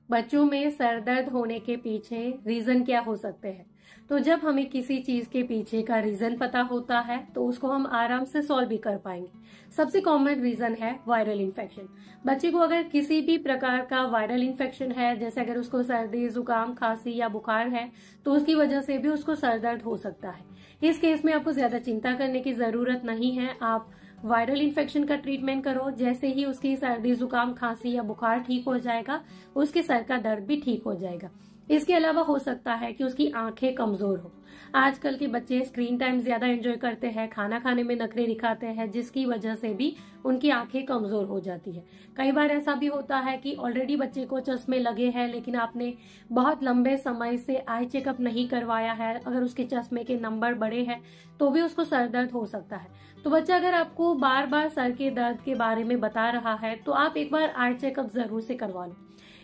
बच्चों में सर दर्द होने के पीछे रीजन क्या हो सकते हैं। तो जब हमें किसी चीज के पीछे का रीजन पता होता है तो उसको हम आराम से सॉल्व भी कर पाएंगे। सबसे कॉमन रीजन है वायरल इन्फेक्शन। बच्चे को अगर किसी भी प्रकार का वायरल इन्फेक्शन है, जैसे अगर उसको सर्दी, जुकाम, खांसी या बुखार है, तो उसकी वजह से भी उसको सर दर्द हो सकता है। इस केस में आपको ज्यादा चिंता करने की जरूरत नहीं है। आप वायरल इन्फेक्शन का ट्रीटमेंट करो। जैसे ही उसकी सर्दी, जुकाम, खांसी या बुखार ठीक हो जाएगा, उसके सर का दर्द भी ठीक हो जाएगा। इसके अलावा हो सकता है कि उसकी आंखें कमजोर हो। आजकल के बच्चे स्क्रीन टाइम ज्यादा एंजॉय करते हैं, खाना खाने में नखरे दिखाते हैं, जिसकी वजह से भी उनकी आंखें कमजोर हो जाती है। कई बार ऐसा भी होता है कि ऑलरेडी बच्चे को चश्मे लगे हैं, लेकिन आपने बहुत लंबे समय से आई चेकअप नहीं करवाया है। अगर उसके चश्मे के नंबर बड़े हैं तो भी उसको सर दर्द हो सकता है। तो बच्चा अगर आपको बार बार सर के दर्द के बारे में बता रहा है तो आप एक बार आई चेकअप जरूर से करवा लो।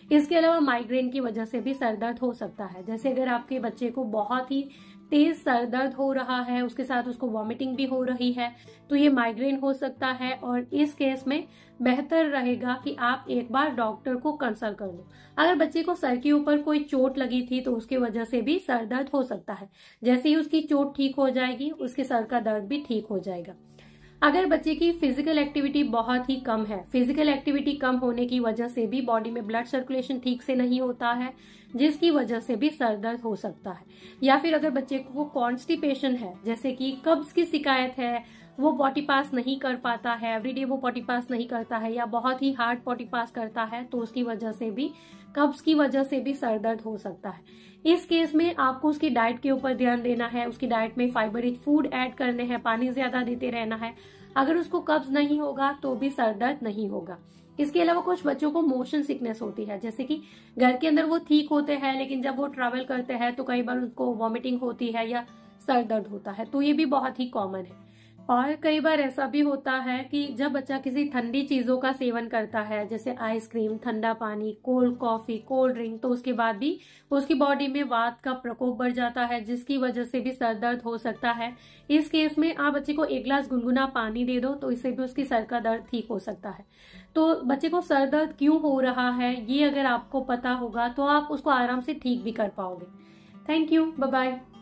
इसके अलावा माइग्रेन की वजह से भी सर दर्द हो सकता है। जैसे अगर आपके बच्चे को बहुत ही तेज सर दर्द हो रहा है, उसके साथ उसको वॉमिटिंग भी हो रही है, तो ये माइग्रेन हो सकता है। और इस केस में बेहतर रहेगा कि आप एक बार डॉक्टर को कंसल्ट कर लो। अगर बच्चे को सर के ऊपर कोई चोट लगी थी तो उसकी वजह से भी सर दर्द हो सकता है। जैसे ही उसकी चोट ठीक हो जाएगी, उसके सर का दर्द भी ठीक हो जाएगा। अगर बच्चे की फिजिकल एक्टिविटी बहुत ही कम है, फिजिकल एक्टिविटी कम होने की वजह से भी बॉडी में ब्लड सर्कुलेशन ठीक से नहीं होता है, जिसकी वजह से भी सर दर्द हो सकता है। या फिर अगर बच्चे को कॉन्स्टिपेशन है, जैसे कि कब्ज की शिकायत है, वो पॉटी पास नहीं कर पाता है, एवरीडे वो पॉटी पास नहीं करता है, या बहुत ही हार्ड पॉटी पास करता है, तो उसकी वजह से भी, कब्ज की वजह से भी सर दर्द हो सकता है। इस केस में आपको उसकी डाइट के ऊपर ध्यान देना है। उसकी डाइट में फाइबर रिच फूड ऐड करने हैं, पानी ज्यादा देते रहना है। अगर उसको कब्ज नहीं होगा तो भी सर दर्द नहीं होगा। इसके अलावा कुछ बच्चों को मोशन सिकनेस होती है, जैसे कि घर के अंदर वो ठीक होते हैं, लेकिन जब वो ट्रैवल करते हैं तो कई बार उनको वॉमिटिंग होती है या सर दर्द होता है, तो ये भी बहुत ही कॉमन है। और कई बार ऐसा भी होता है कि जब बच्चा किसी ठंडी चीजों का सेवन करता है, जैसे आइसक्रीम, ठंडा पानी, कोल्ड कॉफी, कोल्ड ड्रिंक, तो उसके बाद भी उसकी बॉडी में वात का प्रकोप बढ़ जाता है, जिसकी वजह से भी सर दर्द हो सकता है। इस केस में आप बच्चे को 1 गिलास गुनगुना पानी दे दो, तो इससे भी उसकी सर का दर्द ठीक हो सकता है। तो बच्चे को सर दर्द क्यों हो रहा है, ये अगर आपको पता होगा तो आप उसको आराम से ठीक भी कर पाओगे। Thank you, bye bye.